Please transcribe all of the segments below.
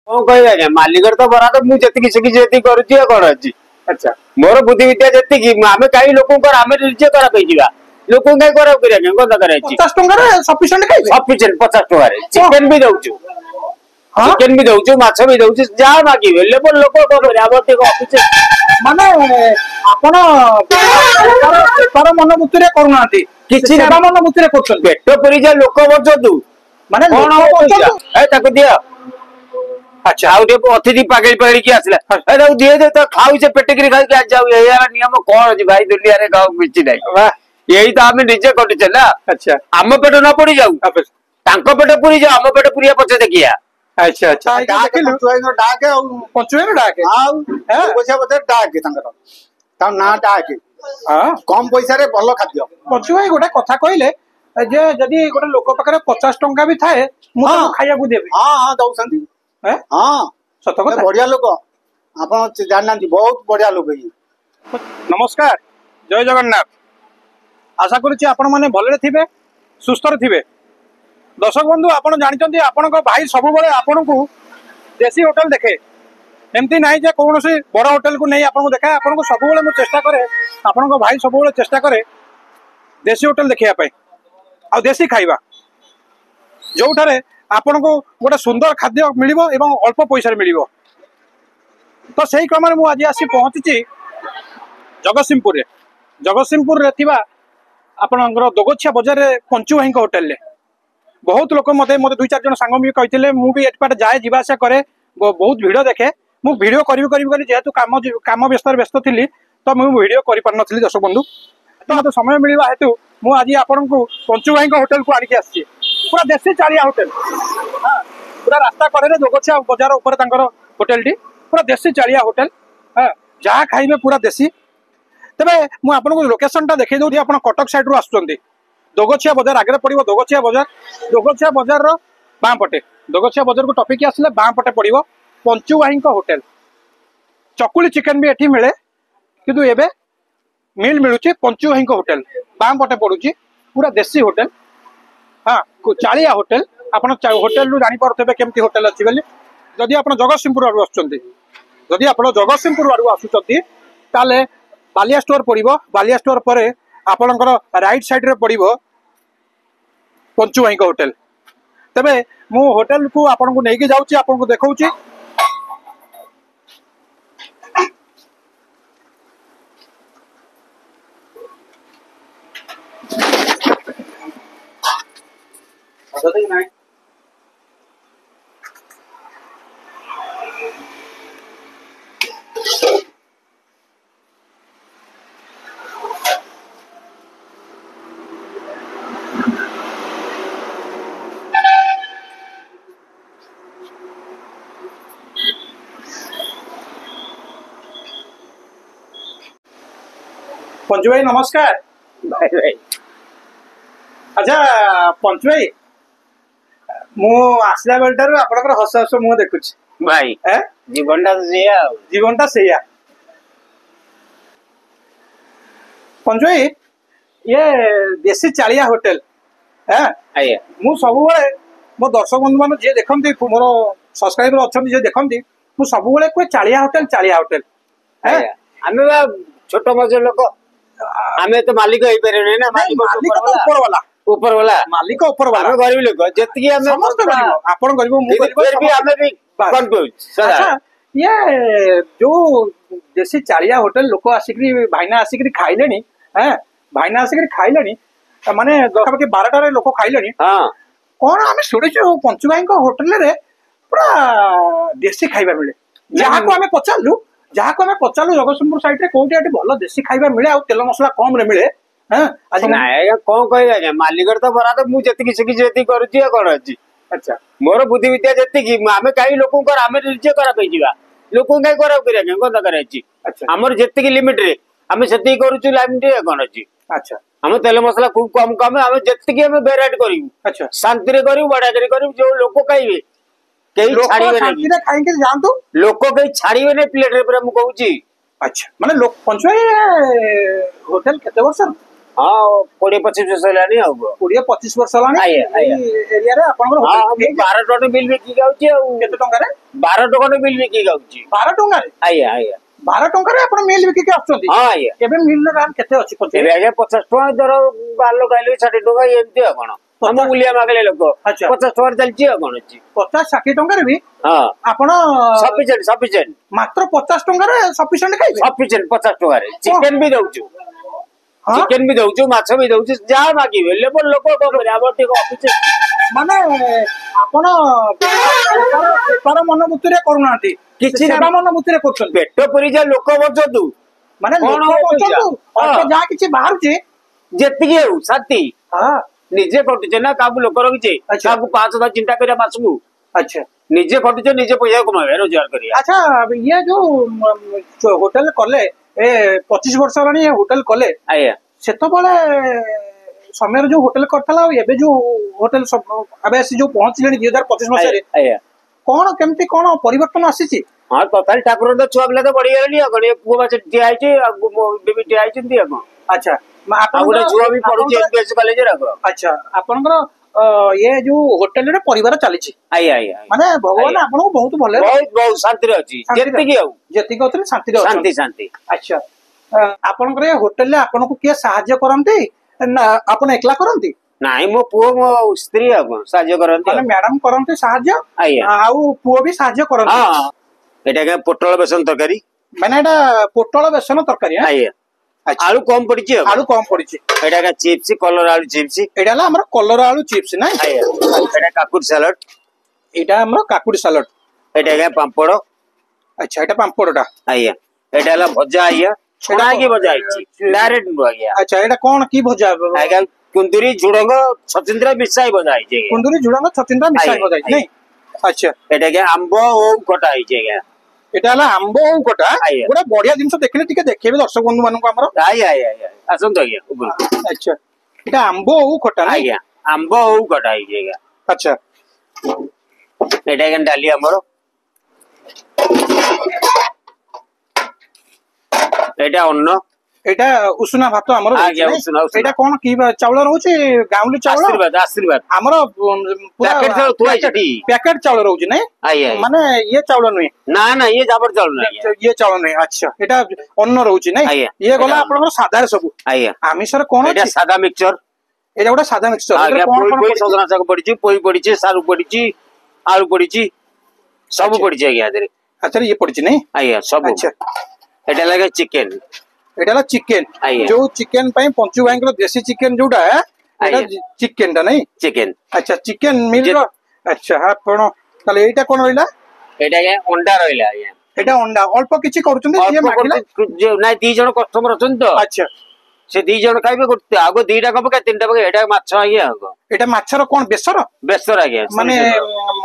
कौन कह मालिक तो बरा तो मुझे शिखी जी करुच्ची कौन अच्छी। अच्छा मोर बुद्धि विद्या जी आम कहीं लोक निजे खराब लोक कहीं खराब कर 50 टंका सफिशिएंट खाइबे सफिशिएंट 50 टका चिकेन भी दउछु चिकेन भी दउछु माछ भी दउछु जहाँ मागिबे लेबर लोक ऑफिस माने आपण बेपार मन बुद्धि करूना किसी मन बुद्धि कर पेट पुरी जा लोक बचतु माने ताको दिया। अच्छा आउ अतिथि पागल पगड़ी की आसला दिए दे तो खाऊ से पेटिक खाई जाऊ यार नियम कौन अच्छी भाई दुनिया रे गाँव किसी ना यही तो आम निजे कटुचे ना। अच्छा आम पेट न पड़ी जाऊ पेट पूरी जाऊ आम पेट पूरी पचे देखिया। अच्छा अच्छा डाके पंचुए डाके ना डाके कम पैसा रे भल खाद्य पंचुए गोटे कथा कहले जे जदि गोटे लोक पाखे 50 टंका भी थाए खाया देवी। हाँ हाँ दौरान हाँ सत कथा बढ़िया लोक आप जाना बहुत बढ़िया लोक। नमस्कार जय जगन्नाथ आशा करुच्ची आपण मैंने भले थे सुस्थ थे। दर्शक बंधु आप जानते आपण भाई सब आपण को देसी होटल देखे एमती ना जे कौन बड़ होटल को नहीं आपको देखा आपको सब मुझे चेष्टा करे आपण भाई सब चेष्टा करे देसी होटल देखापी आ देसी खाइबा जो आपण को गोटे सुंदर खाद्य मिल अल्प पैसा मिल तो सही क्रम में मुझे आसी पहुंची जगतसिंहपुर आपणकर दोगछिया बजार पंचु भाई होटेल बहुत लोक मत 2-4 जन सांग भी कहते मुझे एट जाए जावासा करे बहुत भिड़ देखे मु भिडियो करी जेहेतु काम व्यस्त थी तो मुझे भिडियो कर दर्शक बंधु तो मत समय मिलवा हेतु मुझे आज आपण को पंचु भाई होटेल को आणिकी आसी पूरा देसी चालिया होटेल। हाँ पूरा रास्ता कड़े दोगछिया बजार उपर होटेल टी पूरा देसी चालिया होटेल। हाँ जहाँ खाइबे पूरा देसी तेरे मुझे आपको लोकेशन टा देखी दूसरी आप कटक साइड रू आसुँच दोगछिया बजार आगे पड़ो दोगछिया बजार बाँ पटे दोगछिया बजार को टपिक आसले बाँ पटे पड़ो पंचु भाई होटेल चकुली चिकेन भी ये मिले किंतु एबे मिल मिलूँ पंचु भाई होटेल बाँ पटे पड़ुची पूरा देसी होटेल। हाँ चालिया होटेल आप होटेल रू जानीपे केमती होटेल अच्छी बोली जदि आप जगतसिंहपुर आड़ आदि आप जगतसिंहपुर आड़ आसुँच ताले बालिया स्टोर पड़ो बालिया स्टोर पर आपणकर राइट साइड रे पड़ो पंचु भाई होटेल। तेबे मु होटेल को आपन को लेके जाऊँ आपन को देखा पंचु भाई नमस्कार। भाई भाई अच्छा पंचु भाई मु आसला बेलटार आपनकर हस हस मुह देखुच भाई जीवनटा से पंचु भाई ये देसी चालिया होटेल है मु सब मो दर्शक बंधु मान जी देखती मोर सब्सक्राइबर अच्छा जी देखती मु सब कहे चालिया होटेल है आम छोट मजर लोक आम तो मालिक हो पारे ना ऊपर वाला मालिक ऊपर वाला गरीब लोक जी समस्त आपन ये जो देसी चालिया होटेल लोक आसिक भाईना आसिक खाइले भाईना आसिक खाइले माने पाखापाखि 12 लोक खाइले कौन आम शुणु पंचु भाई होटेल रे पूरा देसी खाइबा मिले जहाँ को आम पचारू जगतसिंहपुर साइड रे कोठी भल देसी खाइबा मिले आ तेल मसला कम रे मिले। कौन कह मालिक तो बरा तो मुझे शिखी जी करुच्ची कौन अच्छी। अच्छा मोर बुद्धि विद्या जी आम कहीं लोक निजे खराब लोक कहीं खराब कर आमर जी लिमिट रे आम से करुचु लिमिट कौन अच्छी। अच्छा आम तेल मसला खूब कम कम आम जी भेराइट करूँ। अच्छा शांति करूँ बढ़िया करूँ जो लोक खाइबे कहीं जातु लोक कहीं छाड़े प्लेट रे कहूँ। अच्छा माने पंचु भाई होटेल केते वर्ष हाँ 20-25 वर्ष हेलानी आ 20-25 वर्ष हेलानी आया, आया। एरिया रे आपनकर हाँ होटल 12 टका बिल बिकी गाउची केते टंका रे 12 टका बिल बिकी गाउची 12 टंका रे आया आया 12 टंका रे आपण मिल बिकी के आछंती हाँ आया केबे मिल रे दाम केते अछि पचे ଏବେ ଆଜ୍ଞା 50 ଟଙ୍କା ଧର ବାଲ ଗାଇଲେ 60 ଟଙ୍କା ଏମିତି ଆଉ କଣ ଆମ ମୁଲିଆ ମାଗଲେ ଲୋକ ଆଚ୍ଛା। 50 ଟଙ୍କାରେ ଚାଲିଛି ଆଉ କଣ ଅଛି 50-60 ଟଙ୍କା ରେ ବି ହଁ ଆପଣ ସଫିସିଏଣ୍ଟ ମାତ୍ର 50 ଟଙ୍କା ରେ ସଫିସିଏंट ଖାଇବେ ସଫିସିଏଣ୍ଟ 50 ଟଙ୍କାରେ ଚିକେନ ବି ଦଉଛୁ ହଁ ଚିକେନ ବି ଦଉଛୁ ମାଛ ବି ଦଉଛୁ ଯାହା ମାଗିବେ ଲେବର ଲୋକ କଣ କରିବେ ଆମର ଟିକେ ଅଫିସ ମାନେ ଆପଣ ବେପାର ମନୋବୃତ୍ତିରେ କରୁନାହାନ୍ତି କିଛି ସେବା ମନୋବୃତ୍ତିରେ କରୁଛନ୍ତି ପେଟ ପୁରିଯା ଲୋକ ବଞ୍ଚନ୍ତୁ ମାନେ କଣ ଲୋକ ହଉଛି ବଞ୍ଚନ୍ତୁ ହଁ। ଅଳ୍ପ ଯାହା କିଛି ବାହାରୁଛି ଯେତିକି ହଉ ଶାନ୍ତି ହଁ ନିଜେ ଖଟୁଛେ ନା କାହାକୁ ଲୋକ ରଖିଛେ ଆଚ୍ଛା। କାହାକୁ 5 ଟଙ୍କା ଚିନ୍ତା କରିବା ମାସକୁ ଆଚ୍ଛା ନିଜେ ଖଟୁଛେ ନିଜେ ପଇସା କମାଇବା ରୋଜଗାର କରିବା ଆଚ୍ଛା ଇଏ ଯୋଉ ହୋଟେଲ କଲେ ଏ 25 ବର୍ଷ ହେଲାଣି ଏ ହୋଟେଲ କଲେ ଆଜ୍ଞା ସେତେବେଳେ ସମୟରେ ଯୋଉ ହୋଟେଲ କରିଥିଲା ଆଉ ଏବେ ଯୋଉ ହୋଟେଲ ଏବେ ଆସି ଯୋଉ ପହଞ୍ଚିଲେଣି 2025 ମସିହାରେ ଆଜ୍ଞା କଣ କେମିତି କଣ ପରିବର୍ତ୍ତନ ଆସିଛି ହଁ ତଥାପି ଠାକୁର ତ ଛୁଆ ପିଲା ତ ବଢିଗଲେଣି ଆଉ କଣ ଏ ପୁଅ ମାଛ ଠିଆ ହେଇଛି ଆଉ ବେବି ଠିଆ ହେଇଛନ୍ତି ଆଉ କଣ ଆଚ୍ଛା ଆଉ ଗୋଟେ ଛୁଆ ବି ପଢୁଛି ଏମବିଏସ୍ କଲେଜରେ ଆଉ କଣ ଆଚ୍ଛା ଆପଣଙ୍କର ଇଏ ଯୋଉ ହୋଟେଲରେ ପରିବାର ଚାଲିଛି ଆଜ୍ଞା ଆଜ୍ଞା ମାନେ ଭଗବାନ ଆଜ୍ଞା। ଆପଣଙ୍କୁ ବହୁତ ଭଲ ବହୁତ ଶାନ୍ତିରେ ଅଛି ଯେତିକି ଆଉ ଯେତିକି ଅଛନ୍ତି ଶାନ୍ତିରେ ଶାନ୍ତି ଅଛନ୍ତି ଶାନ୍ତି ଆଚ୍ଛା ଆପଣଙ୍କର ଏ ହୋଟେଲରେ ଆପଣଙ୍କୁ କିଏ ସାହାଯ୍ୟ କରନ୍ତି ନା ଆପଣ ଏକଲା କରନ୍ତି ନାଇଁ ମୋ ପୁଅ ମୋ ସ୍ତ୍ରୀ ଆଉ କଣ ସାହାଯ୍ୟ କରନ୍ତି ମାନେ ମ୍ୟାଡାମ କରନ୍ତି ସାହାଯ୍ୟ ଆଜ୍ଞା ଆଉ ପୁଅ ବି ସାହାଯ୍ୟ କରନ୍ତି ହଁ ଏଇଟା ଆଜ୍ଞା ପୋଟଳ ବେସନ ତରକାରୀ ମାନେ ଏଇଟା ପୋଟଳ ବେସନ ତରକାରୀ ଆଜ୍ଞା ଆଚ୍ଛା ଆଳୁ କମ ପଡିଛି ଆଉ ଆଳୁ କମ ପଡିଛି ଏଇଟା ଆଜ୍ଞା ଚିପ୍ସ କଲରା ଆଳୁ ଚିପ୍ସ ଏଇଟା ହେଲା ଆମର କଲରା ଆଳୁ ଚିପ୍ସ ନା ଆଜ୍ଞା ଏଇଟା କାକୁଡି ସାଲାଡ ଏଇଟା ଆମର କାକୁଡି ସାଲାଡ ଏଇଟା ଆଜ୍ଞା ପାମ୍ପଡ ଆଚ୍ଛା ଏଇଟା ପାମ୍ପଡଟା ଆଜ୍ଞା ଏଇଟା ହେଲା ଭଜା ଆଜ୍ଞା ଛଣା ହେଇକି ଭଜା ହେଇଛି ଡାଇରେକ୍ଟ ନୁହଁ ଆଜ୍ଞା ଆଚ୍ଛା ଏଇଟା କଣ କି ଭଜା ଆଜ୍ଞା କୁନ୍ଦୁରି ଝୁଡଙ୍ଗ ଛଚିନ୍ଦ୍ରା ମିଶାଇ ଭଜା ହେଇଛି ଆଜ୍ଞା କୁନ୍ଦୁରି ଝୁଡଙ୍ଗ ଛଚିନ୍ଦ୍ରା ମିଶାଇ ଭଜା ହେଇଛି ନାଇଁ ଆଚ୍ଛା ଏଇଟା ଆଜ୍ଞା ଆମ୍ବ ଓ ଖଟା ହେଇଛି ଆଜ୍ଞା ଏଇଟା ହେଲା ଆମ୍ବ ଆଉ ଖଟା ଆଜ୍ଞା। ଗୋଟେ ବଢିଆ ଜିନିଷ ଦେଖିଲେ ଟିକେ ଦେଖେଇବେ ଦର୍ଶକ ବନ୍ଧୁ ମାନଙ୍କୁ ଆମର ଆଜ୍ଞା ଆଜ୍ଞା ଆଜ୍ଞା ଆସନ୍ତୁ ଆଜ୍ଞା ଉପରକୁ ଆଚ୍ଛା ଏଇଟା ଆମ୍ବ ଆଉ ଖଟା ନାଇଁ ଆଜ୍ଞା ଆମ୍ବ ଓ ଖଟା ହେଇଛି ଆଜ୍ଞା ଆଚ୍ଛା ଏଇଟା ଆଜ୍ଞା ଡାଲି ଆମର ଏଇଟା ଅନ୍ନ ଏଇଟା ଉଷୁନା ଭାତ ଆମର ରହୁଛି ଆଜ୍ଞା ନାଇଁ? ଉଷୁନା ଏଇଟା କଣ କି ଚାଉଳ ରହୁଛି ଗାଉଁଲି ଚାଉଳ ଆଶୀର୍ବାଦ ଆଶୀର୍ବାଦ ଆମର ପ୍ୟାକେଟ ଚାଉଳ ଥୁଆ ହେଇଛି ଏଠି। ପ୍ୟାକେଟ ଚାଉଳ ରହୁଛି ନାଇଁ ଆଜ୍ଞା ଆଜ୍ଞା ମାନେ ଇଏ ଚାଉଳ ନୁହେଁ ନା ନା ଇଏ ଜାବର ଚାଉଳ ନାହିଁ ଆଜ୍ଞା ଇଏ ଚାଉଳ ନୁହେଁ ଆଚ୍ଛା ଏଇଟା ଅନ୍ନ ରହୁଛି ନାଇଁ ଆଜ୍ଞା। ଇଏ ଗଲା ଏଇଟା ଆପଣଙ୍କର ସାଧାରେ ସବୁ ଆଜ୍ଞା ଆମିଷରେ କଣ ଏଇଟା ଅଛି ସାଧା ମିକ୍ସଚର ଏଇଟା ଗୋଟେ ସାଧା ମିକ୍ସଚର ଆଜ୍ଞା କଣ ପୋଇ କଣ ପୋଇ ପଡିଛି? ସଜନା ଶାଗ ପଡିଛି ପୋଇ ପଡିଛି ସାରୁ ପଡିଛି ଆଳୁ ପଡିଛି ସବୁ ଆଚ୍ଛା। ପଡିଛି ଆଜ୍ଞା ଏଥିରେ ଆଚ୍ଛା ଇଏ ପଡିଛି ନାଇଁ ଆଜ୍ଞା ସବୁ ଆଚ୍ଛା ଏଇଟା ଲାଗେ ଚିକେନ ଏଇଟା ହେଲା ଚିକେନ ଆଜ୍ଞା। ଯୋଉ ଚିକେନ ପାଇଁ ପଞ୍ଚୁ ଭାଇଙ୍କର ଦେଶୀ ଚିକେନ ଯୋଉଟା ଏଇଟା ଆଜ୍ଞା। ଚିକେନ ଟା ନାଇଁ ଚିକେନ ଆଚ୍ଛା ଚିକେନ ମିଲ୍ ର ଆଚ୍ଛା ଆପଣ ତାହେଲେ ଏଇଟା କଣ ରହିଲା ଏଇଟା ଆଜ୍ଞା ଅଣ୍ଡା ରହିଲା ଆଜ୍ଞା ଏଇଟା ଅଣ୍ଡା ଅଳ୍ପ କିଛି କରୁଛନ୍ତି ଯିଏ ଅଳ୍ପ ମାଗିଲା କରୁଛି ନାଇଁ 2 ଜଣ କଷ୍ଟମର ଅଛନ୍ତି ତ ଆଚ୍ଛା ସେ 2 ଜଣ ଖାଇବେ ଗୋଟେ ଆଗ 2ଟା କପ 3ଟା ପକେଇ ଏଇଟା ମାଛ ଆଜ୍ଞା ଆଉ କଣ ଏଇଟା ମାଛର କଣ ବେସର ବେସର ଆଜ୍ଞା ମାନେ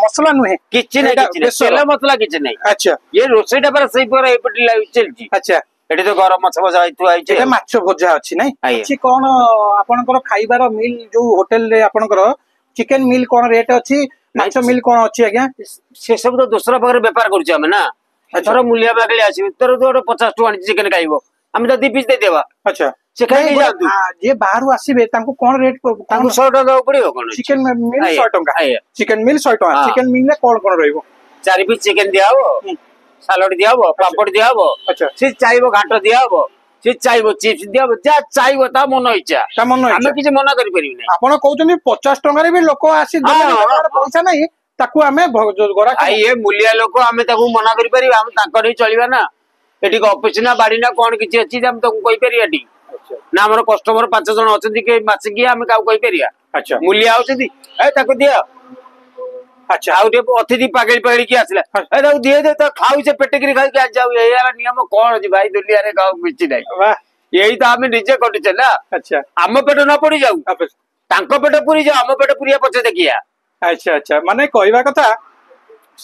ମସଲା ନୁହେଁ କିଛି ନାହିଁ ଏଇଟା କିଛି ନାହିଁ ବେସର ତେଲ ମସଲା କିଛି ନାହିଁ ଆଚ୍ଛା ଇଏ ରୋଷେଇଟା ପରେ ସେଇ ପରେ ଏଇପଟେ ଚାଲିଛି ଆଚ୍ଛା ଏଠି ତ ଗରମ ମାଛ ଭଜା ହେଇଥୁଆ ହେଇଛି ଏଇଟା ଆଉ। ମାଛ ଭଜା ଅଛି ନାଇଁ ଆଜ୍ଞା। ଅଛି କଣ ଆପଣଙ୍କର ଖାଇବାର ମିଲ୍ ଯୋଉ ହୋଟେଲରେ ଆପଣଙ୍କର ଚିକେନ ମିଲ୍ କଣ ରେଟ୍ ଅଛି ମାଛ ମିଲ୍ କଣ ଅଛି ଆଜ୍ଞା ସେ ସବୁ ତ ଦୋସରା ପାଖରେ ବେପାର କରୁଛୁ ଆମେ ନା ଆଚ୍ଛା। ଧର ମୂଲିଆ ମାଗିଲେ ଆସିବେ ତୋର ଗୋଟେ 50 ଟଙ୍କା ଆଣିଛି ଚିକେନ ଖାଇବ ଆମେ ତ 2 ପିସ୍ ଦେଇଦେବା ଆଚ୍ଛା ସେ ଖାଇକି ଯାଆନ୍ତୁ ଯିଏ ବାହାରୁ ଆସିବେ ତାଙ୍କୁ କଣ ରେଟ୍ ତାଙ୍କୁ 100 ଟଙ୍କା ଦବାକୁ ପଡିବ କଣ ଅଛି? ଚିକେନ ମିଲ୍ ଆଜ୍ଞା, 100 ଟଙ୍କା ଆଜ୍ଞା। ଚିକେନ ମିଲ୍ 100 ଟଙ୍କା ହଁ। ଚିକେନ ମିଲ୍ ରେ କଣ କଣ ରହିବ 4 ପିସ୍ ଚିକେନ ଦିଆହବ ସାଲାଡ ଦିଆହବ ପାମ୍ପଡ ଦିଆହବ ଆଚ୍ଛା ସେ ଚାହିଁବ ଘାଟ ଦିଆହବ ସେ ଚାହିଁବ ଚିପ୍ସ ଦିଆହବ ଯାହା ଚାହିଁବ ତା ମନ ଇଚ୍ଛା ତା ମନ ଆମେ ଇଚ୍ଛା କିଛି ମନା କରିପାରିବୁ ନାହିଁ ଆପଣ କହୁଛନ୍ତି 50 ଟଙ୍କାରେ ବି ଲୋକ ଆସି ହଁ, ଦେବେ ହଁ, ତାଙ୍କର ପଇସା ନାହିଁ ତାକୁ ଆମେ ଗରାଖ ଆଉ ଇଏ ମୂଲିଆ ଲୋକ ଆମେ ତାକୁ ମନା କରିପାରିବା ଆମେ ତାଙ୍କ ନେଇ ଚଳିବା ନା ଏଠି ଅଫିସ ନା ବାଡି ନା କଣ କିଛି ଅଛି ଯେ ଆମେ ତାକୁ କହିପାରିବା ଏଠି ନା ଆମର କଷ୍ଟମର 5 ଜଣ ଅଛନ୍ତି କି ମାସିକିଆ ଆମେ କାହାକୁ କହିପାରିବା ଆଚ୍ଛା ମୂଲିଆ ହଉଛନ୍ତି ଏ ତାକୁ ଦିଅ ଆଚ୍ଛା ଆଉ ଟିକେ ଅତିଥି ପାଗଳି ପାଗଳିକି ଆସିଲା ଏ ତାକୁ ଦିଏ ଦେ ତା ଖାଉ ସେ ପେଟକିରି ଖାଇକି ଆସି ଯାଉ ଏଇ ନିୟମ କଣ ଅଛି ଭାଇ ଦୁନିଆରେ କାହାକୁ କିଛି ନାହିଁ ବାଃ ଏଇ ତ ଆମେ ନିଜେ କଟୁଛେ ନା ଆଚ୍ଛା ଆମ ପେଟ ନ ପଡି ଯାଉ ତାଙ୍କ ପେଟ ପୁରି ଯାଉ ଆମ ପେଟ ପୁରିଆ ପଛେ ଦେଖିଆ ଆଚ୍ଛା ଆଚ୍ଛା ମାନେ କହିବା କଥା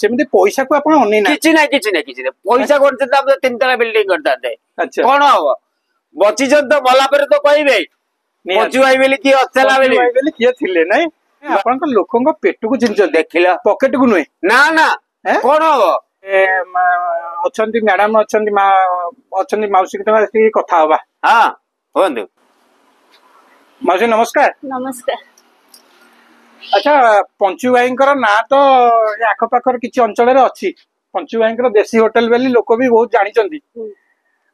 ସେମିତି ପଇସାକୁ ଆପଣ ଅନେଇ ନା କିଛି ନାହିଁ କିଛି ନାହିଁ କିଛି ନାହିଁ ପଇସା କରିଥାନ୍ତେ ଆମେ 3 ତଲା ବିଲ୍ଡିଂ କରିଥାନ୍ତେ ଆଚ୍ଛା କଣ ହବ ବଚିଛନ୍ତି ତ ମଲା ପରେ ତ କହିବେ ପଞ୍ଚୁ ଭାଇ ବୋଲି କିଏ ଅଚଲା ବୋଲି କିଏ ଥିଲେ ନାଇଁ ଆପଣଙ୍କ ଲୋକଙ୍କ ପେଟକୁ ଚିନ୍ତିଛନ୍ତି ଦେଖିଲ ପକେଟକୁ ନୁହେଁ ନା ନା କଣ ହବ ଅଛନ୍ତି ମ୍ୟାଡାମ ଅଛନ୍ତି ମା ଅଛନ୍ତି ମାଉସୀ କଥା ହବା ହଁ କୁହନ୍ତୁ माउसी नमस्कार। नमस्कार। अच्छा पंचु भाई ना तो आखपाखर किसी अंचल अच्छी पंचु भाई देसी होटेल बोली लोक भी बहुत जानी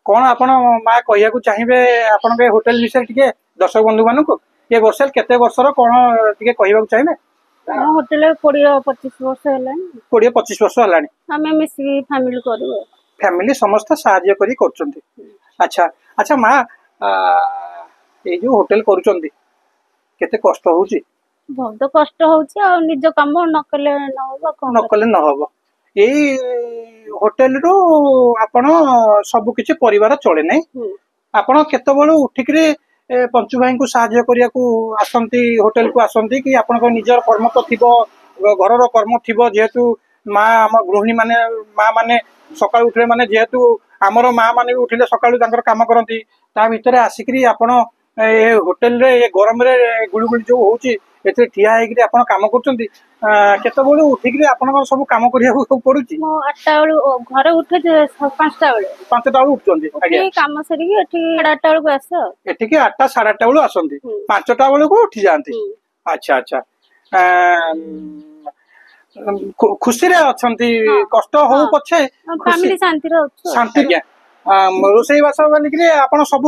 कौन आपण माँ कहिया चाहिए आपण होटेल विषय टे दर्शक बंधु मान ये वर्ष केते वर्षर कौन टे कह चाहिए होटेल 20-25 वर्ष है 20-25 वर्ष है आम मिसिक फैमिली करू फैमिली समस्त साहाय्य करी करछंती। अच्छा अच्छा माँ ये जो होटेल करूछंती केते कष्ट होउची बहुत कष्ट होउची आ निज काम न कले न होबा कोन न कले न होबो एई होटेल रो आपण सब किछि परिवार चले नै आपण केते बेलु उठिकरे पंचु भाई को साहाय्य करिया को आसंती होटेल को आसंती कि आपण को निजर कर्म तो थिबो घर रो कर्म थिबो जेहेतु माँ आम गृहिणी माने माँ माने सकाळ उठले माने जेहेतु आमर माँ माने भी उठिले सकाळ तांकर काम करंती ता भितरे आसिकरी आपण ए होटेल रे ए गरम रे गुळगुळी जो होउची एते ठिया हेकरी आपण काम करचंती केते बेलु उठिकरी आपण सब काम करिया पड़ुची मो 8टा बेलु घर उठे 5टा बेलु 5टा बेलु उठचंती आगे काम सरी एठी 8टा बेलु आस एठी के 8टा 8:30 बेलु आसंती 5टा बेलु को उठी जांती। अच्छा अच्छा खुशी रे अछंती कष्ट हो पछे फैमिली शांति रे शांति रे रोसई बास बोलिक आपण सब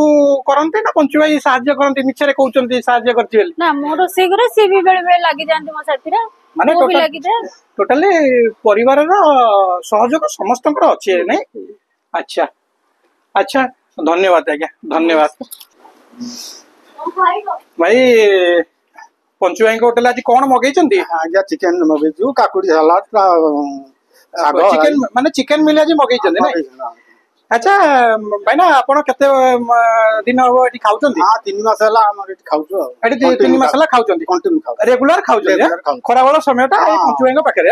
करते ना पंचु भाई साहाय्य करते मिछरे कहउचंती साहाय्य करती बेली ना मो रोसई करे सी भी बेले बेले लागि जानती मो साथी रे माने मो भी लागि दे टोटली परिवार रो सहयोग समस्तकर अछि नै। अच्छा अच्छा धन्यवाद आज्ञा धन्यवाद भाई पंचु भाई होटेल आज कौन मगेइचंती आज्ञा चिकेन मगेजु काकुड़ी सलाद चिकेन माने चिकेन मिले आज मगेइचंती नै। अच्छा भाई ना आपण केते दिन हो एठी खाउचंती हां 3 मास हला हमर एठी खाउछु एठी 3 मास हला खाउचंती कंटिन्यू खाउ रेगुलर खाउचंती खरा वाला समय ता पंचु भाई पाखरे।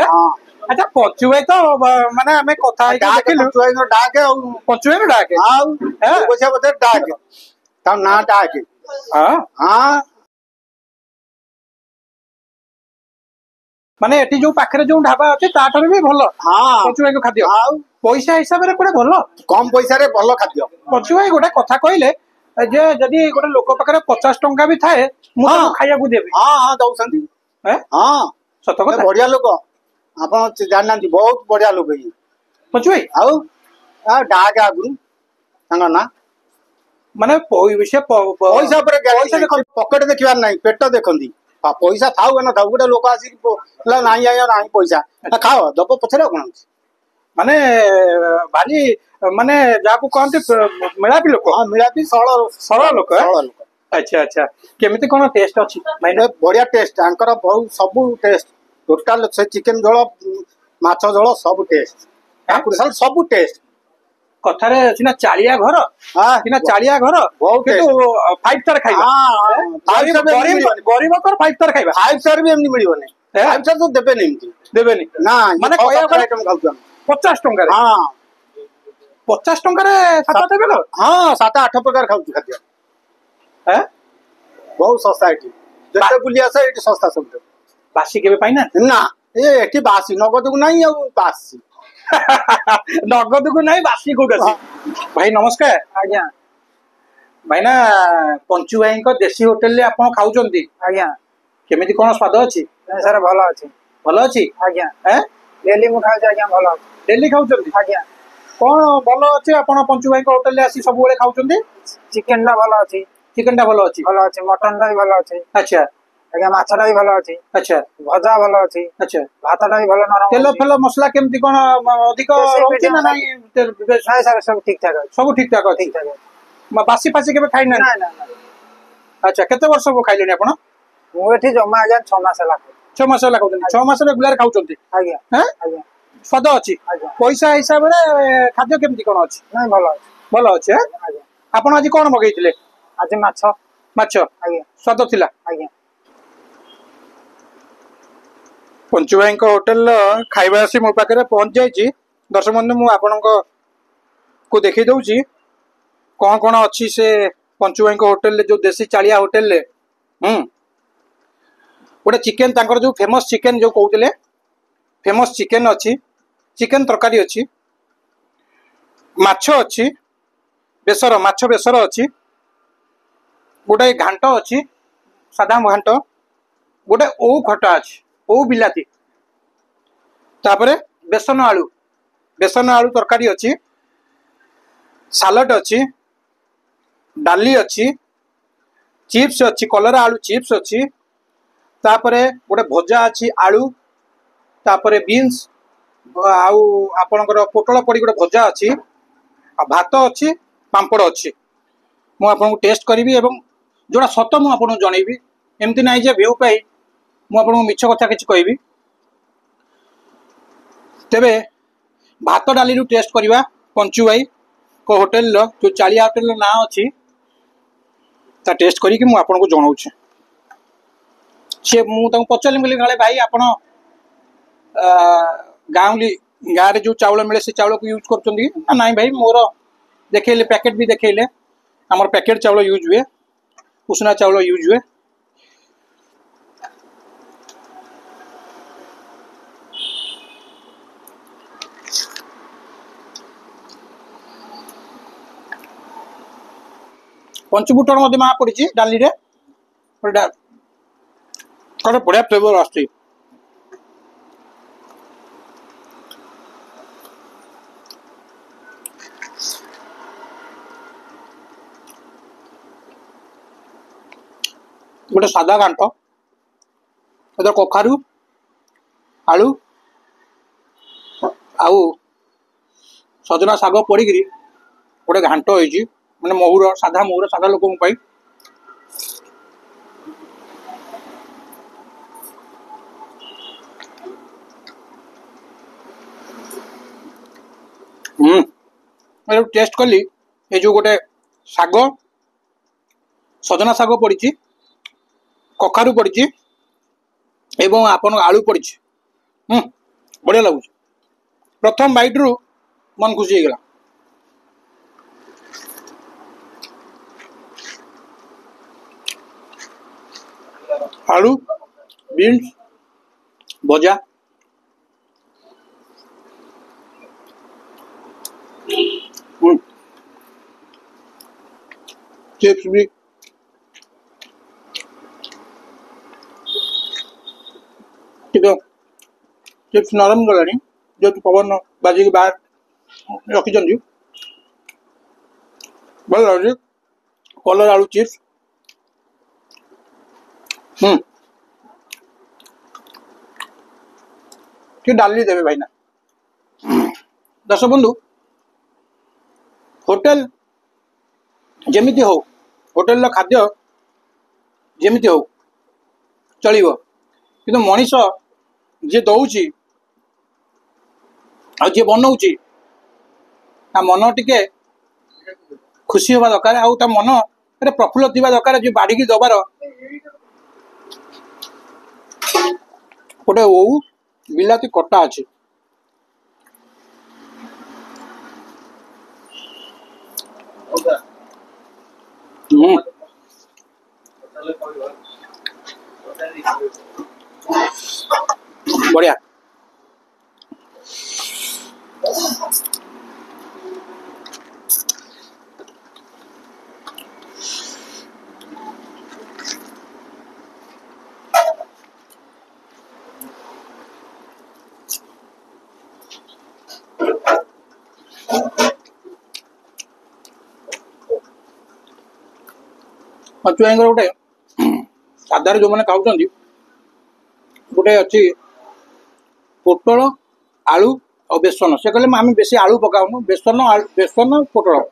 अच्छा पंचु भाई तो माने हमें कथा देखिलु पंचु भाई डाके आ पंचु भाई डाके आ गोछा बते डाके ता ना डाके हां हां माने एठी जो पाखरे जो ढाबा अछि ताठर भी भलो हां पंचु भाई को खाद्य आ पैसा हिसाब रे कोडे भलो कम पैसा रे भलो खाद्य पंचु भाई गोटे कथा कहले जे जदी गोटे लोक पाखरे 50 टंका भी थाए मु तो खाया को देबी हां हां दउसंती हैं हां सत कथा बढ़िया लोक आपण जाननांती बहुत बढ़िया लोक ही पंचु भाई आ डाके आगुरु संगा ना माने विषय पैसा पर पैसा देखो पकेट देखिबार नाही पेट देखंती पैसा थाउ ना थाउ गोटे लोक आसी नाही आया नाही पैसा खाओ दब पछरे कोन माने भारी माने जाको कहंती मिलापी लोक हां मिलापी सरल लोक अच्छा अच्छा केमिति कोन टेस्ट अछि माने बढ़िया टेस्ट आंकर बहुत सब टेस्ट टोटल से चिकन झोल माछ झोल सब टेस्ट काकुड़ी साल सब टेस्ट कथारे सिना चालिया घर हां सिना चालिया घर बहुत किंतु 5 स्टार खाइबा हां गरीब कर 5 स्टार खाइबा 5 स्टार भी एमनी मिलिबने 5 स्टार तो देबे नहीं देबेनी ना माने कहया आइटम खाउछन 50 टंका रे हां 50 टंका रे सात देबे लो हां 7-8 प्रकार खाउछ खाद्य हैं बहुत सस्ता एटी जते बुली आसे एटी सस्ता सब बासी केबे पाइना ना ए एटी बासी नगद को नहीं आ बासी नगद को नहीं बासी को भाई नमस्कार आज्ञा भाई ना पंचु भाई को देसी होटेल ले आपण खाउचंती आज्ञा केमिति कोन स्वाद अछि सर भलो अछि भलो अछि आज्ञा हैं डेली मु खाउ आज्ञा भलो डेली खाउचंती आज्ञा कोन भलो अछि आपण पंचु भाई को होटेल ले आसी सब बेले खाउचंती चिकेन ला भलो अछि चिकन टा भलो अछि मटन टा भी भलो अछि अच्छा आज्ञा माछ टा भी भलो अछि अच्छा भजा भलो अछि अच्छा भात टा भी भलो नरम तेल फेल मसला केमिति कोन अधिक रहउछि ना नाही नहीं सर सब ठीक ठाक अछि सब ठीक ठाक अछि बासी फासी केबे खाइ ना ना ना अच्छा केते वर्ष को खाइलेनी आपण मु एठी जमा आज्ञा 6 मास ला 6 मास ला खाउचंती 6 मास रेगुलर खाउचंती आज्ञा हैं आज्ञा स्वाद अछि आज्ञा पैसा हिसाब रे खाद्य केमिति कोन अछि नहीं भलो अछि भलो अछि आज्ञा आपण आज कोन मगैथिले आज माछ माछ आज्ञा स्वाद थिला आज्ञा पंचु भाई होटेल खाइबा आसी मो पाखे पहुंच जाइए दर्शक बंधु मु आपण को देखी दउची कौन कौन अच्छी से पंचु भाई होटेल जो देसी चालिया होटेल गोटे चिकेन तांकर जो फेमस चिकेन जो कहते फेमस चिकेन अच्छी चिकेन तरकारी अच्छी माछ अच्छी बेसर माछ बेसर अच्छी गोटे घांट अच्छी सादा घांट गोटे ओ खटा अच्छी ओ बिलाती तापर बेसन आलू तरकारी अच्छी सालड अच्छी डाली अच्छी चिप्स अच्छी कलरा आलू चिप्स अच्छी तापर गोटे भजा अच्छी आलू तापर बीन्स आउ आपणकर पोटल पड़ी गोटे भजा अच्छी भात अच्छी पांपड़ अच्छी मु आपको टेस्ट करी एवं जोड़ा सत मु आपको जनइबी एमती ना जे व्यू पाई मु आपको मिछ कथा किसी कहबी तेबे भात डाली टेस्ट करवा पंचु भाई को होटेल जो चालिया होटेल ना अच्छी ता टेस्ट करी मु आपको जनाऊँ सी मुझे पचारि बोली काले भाई आप गाँवली गाँव में जो चाउल मिले से चाउल को यूज कर ना भाई मोर देखले पैकेट भी देखले आमर पैकेट चाउल यूज हुए उसना चाउल यूज हुए पंचफुटन माँ पड़ी डाली रे बढ़िया फ्लेवर आस गोटे सादा घांट कखारू आलू आउ सजना शाग पड़ी गोटे घांट होती मैंने महुर सादा लोक टेस्ट कली ये जो गोटे शाग सजना शाग पड़ी कखारू पड़ी एवं आपन आलू पड़ी बढ़िया लगुच प्रथम बाइट रु मन खुशी हो गला आलू बीन्स भजा चिप्स भी चिप्स नरम गला जो पवन बाजिक बाहर रखी भल लगे कलर आलू चिप्स डाली देवे भाई ना दर्शक बंधु होटेल जमिति हो होटेल खाद्य जमिति हो चलिबो किंतु मनीष जे दौची आ जे बनाऊची ता मन टिके खुशी होगा दरकार आउ ता मन प्रफुल्ल थिबा दरकार जे बाड़ी की दबार गोटे ओ बिलाती कटा अच्छी बढ़िया पंचुआई गोटे साधार जो मैंने खाऊँ गोटे अच्छी पोटल आलू और बेसन से कहले आम बेसी आलू पकाऊनु बेसन बेसन पोटल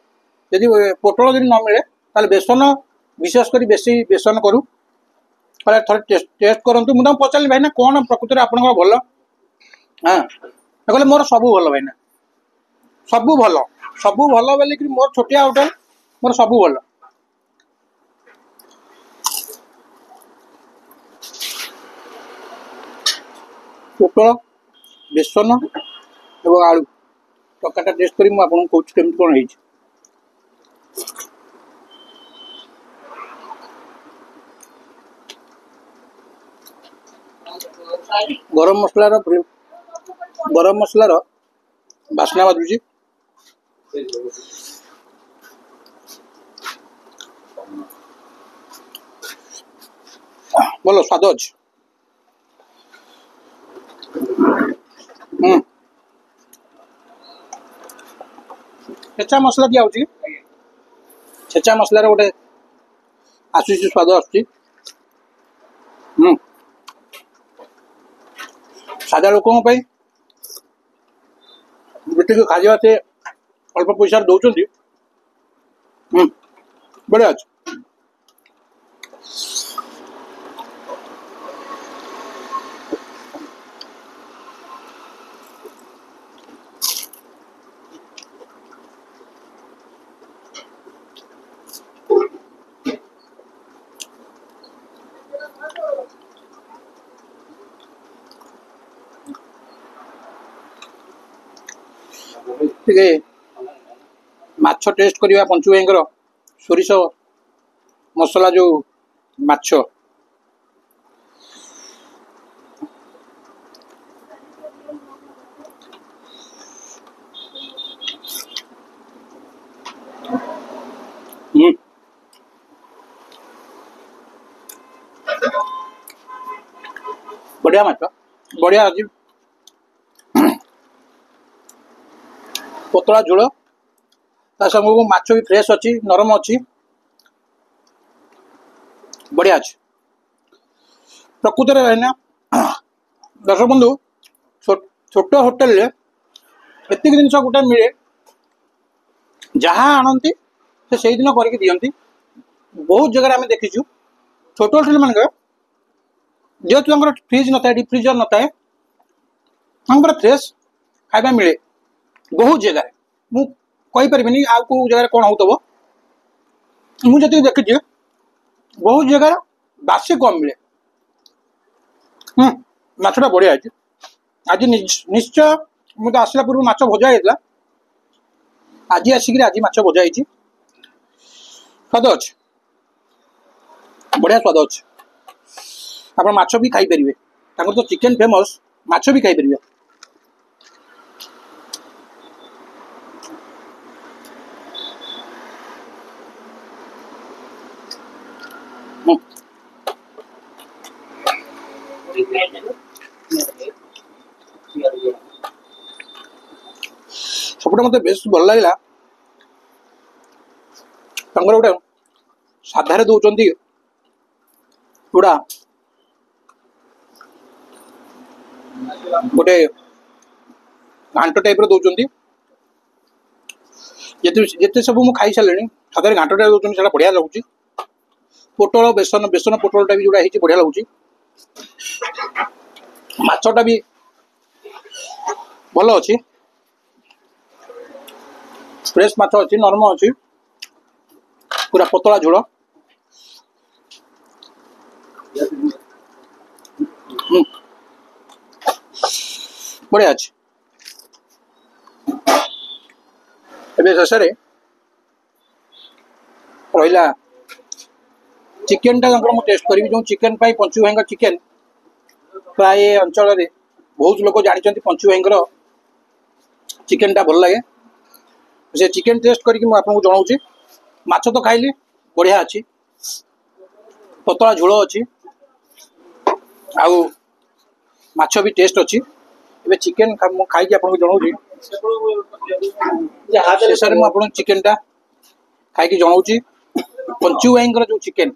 यदि पोटल यदि न मिले ताले बेसन विशेष कर बेसी बेसन करूँ थे टेस्ट करूँ मुझे पचारि भाई ना कौन प्रकृति आप भल हाँ कहले मोर सबू भल भाई ना सबू भल बोलिक मोर छोटिया होटेल मोर सबू भल पोटल बेसन एवं आलू तरकारीटा टेस्ट करी आपको कौच केमती कौन है गरम मसलार बास्ना बाजुची ଭଲ ସ୍ୱାଦ ଅଛି। ଛେଚା ମସଲା ଦିଆ ହଉଛି। ଛେଚା ମସଲାର ଗୋଟେ ଆସୁଛି ସ୍ୱାଦ ଆସୁଛି। ସାଧା ଲୋକଙ୍କ ପାଇଁ ଯେତିକି ଖାଇବା ସେ ଅଳ୍ପ ପଇସାରେ ଦଉଛନ୍ତି। ବଢ଼ିଆ ଅଛି। ଟିକେ ମାଛ ଟେଷ୍ଟ କରିବା ପଞ୍ଚୁ ଭାଇଙ୍କର ସୋରିଷ ମସଲା ଯୋଉ ମାଛ। ବଢିଆ ମାଛ, ବଢିଆ ଅଛି। ପତଳା ଝୋଳ, ତା ସାଙ୍ଗକୁ ମାଛ ବି ଫ୍ରେଶ ଅଛି, ନରମ ଅଛି, ବଢିଆ ଅଛି। ପ୍ରକୃତରେ ଭାଇନା ଦର୍ଶକ ବନ୍ଧୁ, ଛୋଟ ହୋଟେଲରେ ଏତିକି ଜିନିଷ ଗୋଟେ ମିଳେ, ଯାହା ଆଣନ୍ତି ସେ ସେଇଦିନ କରିକି ଦିଅନ୍ତି। ବହୁତ ଜାଗାରେ ଆମେ ଦେଖିଛୁ ଛୋଟ ହୋଟେଲ ମାନଙ୍କରେ ଯେହେତୁ ତାଙ୍କର ଫ୍ରିଜ ନଥାଏ, ଡିପ୍ ଫ୍ରିଜର ନଥାଏ, ତାଙ୍କର ଫ୍ରେଶ ଖାଇବା ମିଳେ। ବହୁତ ଜାଗାରେ ମୁଁ କହିପାରିବିନି ଆଉ କୋଉ ଜାଗାରେ କଣ ହଉଥିବ, ମୁଁ ଯେତିକି ଦେଖିଛି ବହୁତ ଜାଗାରେ ବାସି କମ ମିଳେ। ମାଛଟା ବଢିଆ ଅଛି। ଆଜି ନିଶ୍ଚୟ ମୁଁ ତ ଆସିଲା ପୂର୍ବରୁ ମାଛ ଭଜା ହେଇଥିଲା, ଆଜି ଆସିକିରି ଆଜି ମାଛ ଭଜା ହେଇଛି। ସ୍ୱାଦ ଅଛି, ବଢିଆ ସ୍ୱାଦ ଅଛି। ଆପଣ ମାଛ ବି ଖାଇପାରିବେ, ତାଙ୍କର ତ ଚିକେନ ଫେମସ୍, ମାଛ ବି ଖାଇପାରିବେ। ସବୁଠୁ ମତେ ବେଶ ଭଲ ଲାଗିଲା ତାଙ୍କର ଗୋଟେ ସାଧାରେ ଦଉଛନ୍ତି ଗୁଡା ଗୋଟେ ଘାଣ୍ଟ ଟାଇପର ଦଉଛନ୍ତି। ଯେତେ ସବୁ ମୁଁ ଖାଇସାରିଲିଣି, ସାଧାରେ ଘାଣ୍ଟ ଟାଇପ ଦଉଛନ୍ତି, ସେଟା ବଢିଆ ଲାଗୁଛି। ପୋଟଳ ବେସନ ପୋଟଳଟା ବି ଯୋଉଟା ହେଇଛି ବଢିଆ ଲାଗୁଛି। ମାଛଟା ବି ଭଲ ଅଛି, ଫ୍ରେଶ ମାଛ ଅଛି, ନରମ ଅଛି, ପୁରା ପତଳା ଝୋଳ। ବଢିଆ ଅଛି। ଏବେ ଶେଷରେ ରହିଲା ଚିକେନଟା ତାଙ୍କର ମୁଁ ଟେଷ୍ଟ କରିବି। ଯେଉଁ ଚିକେନ ପାଇଁ ପଞ୍ଚୁ ଭାଇଙ୍କ ଚିକେନ ପ୍ରାୟ ଏ ଅଞ୍ଚଳରେ ବହୁତ ଲୋକ ଜାଣିଛନ୍ତି ପଞ୍ଚୁ ଭାଇଙ୍କର ଚିକେନଟା ଭଲ ଲାଗେ। ସେ ଚିକେନ ଟେଷ୍ଟ କରିକି ମୁଁ ଆପଣଙ୍କୁ ଜଣାଉଛି। ମାଛ ତ ଖାଇଲି, ବଢିଆ ଅଛି, ପତଳା ଝୋଳ ଅଛି, ଆଉ ମାଛ ବି ଟେଷ୍ଟ ଅଛି। ଏବେ ଚିକେନ ମୁଁ ଖାଇକି ଆପଣଙ୍କୁ ଜଣାଉଛି। ଶେଷରେ ମୁଁ ଆପଣଙ୍କୁ ଚିକେନଟା ଖାଇକି ଜଣାଉଛି। ପଞ୍ଚୁ ଭାଇଙ୍କର ଯୋଉ ଚିକେନ,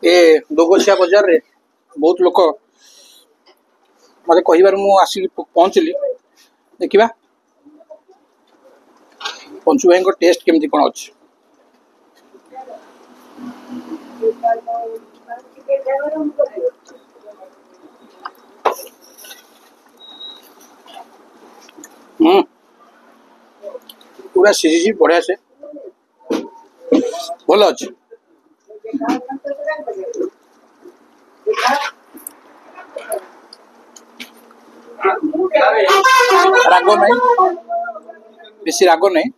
ଏ ଦୋଗୋଛିଆ ବଜାରରେ ବହୁତ ଲୋକ ମତେ କହିବାରୁ ମୁଁ ଆସିକି ପହଞ୍ଚିଲି। ଦେଖିବା ପଞ୍ଚୁ ଭାଇଙ୍କ ଟେଷ୍ଟ କେମିତି କଣ ଅଛି। ପୁରା ସିଝିଛି, ବଢିଆ ସେ ଭଲ ଅଛି। ରାଗ ନାହିଁ, ବେଶୀ ରାଗ ନାହିଁ,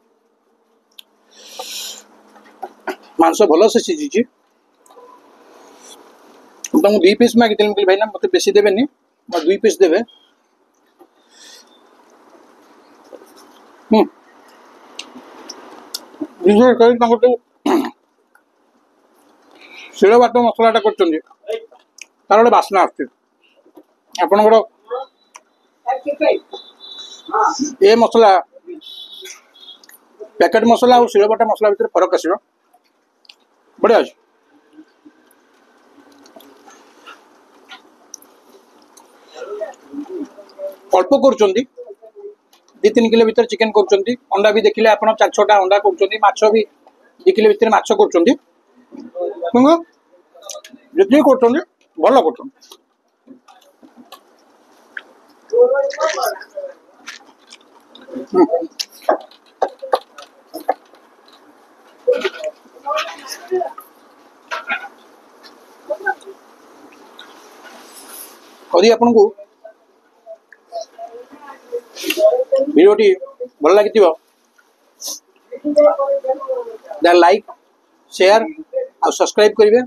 ମାଂସ ଭଲ ସେ ସିଝିଛି। ମୁଁ ତାଙ୍କୁ 2 ପିସ୍ ମାଗିଥିଲି, ମୁଁ କହିଲି ଭାଇନା ମତେ ବେଶୀ ଦେବେନି, 2 ପିସ୍ ଦେବେ। ତାଙ୍କର ଶିଳ ବାଟ ମସଲାଟା କରୁଛନ୍ତି ତାର ଗୋଟେ ବାସ୍ନା ଆସୁଛି ଆପଣଙ୍କର ଏ ମସଲା ପ୍ୟାକେଟ ମସଲା ଆଉ ଶିଳ ବାଟ ମସଲା ଭିତରେ ଫରକ ଆସିବ ବଢିଆ ଅଛି ଅଳ୍ପ କରୁଛନ୍ତି 2-3 କିଲୋ ଭିତରେ ଚିକେନ କରୁଛନ୍ତି अंडा भी देखिले आप 4-6टा अंडा କରୁଛନ୍ତି ମାଛ ବି 2 କିଲୋ ଭିତରେ ମାଛ କରୁଛନ୍ତି କିନ୍ତୁ ଯେତିକି କରୁଛନ୍ତି ଭଲ କରୁଛନ୍ତି यदि आपको भिडियोटी भल लगी लाइक शेयर और सब्सक्राइब करेंगे।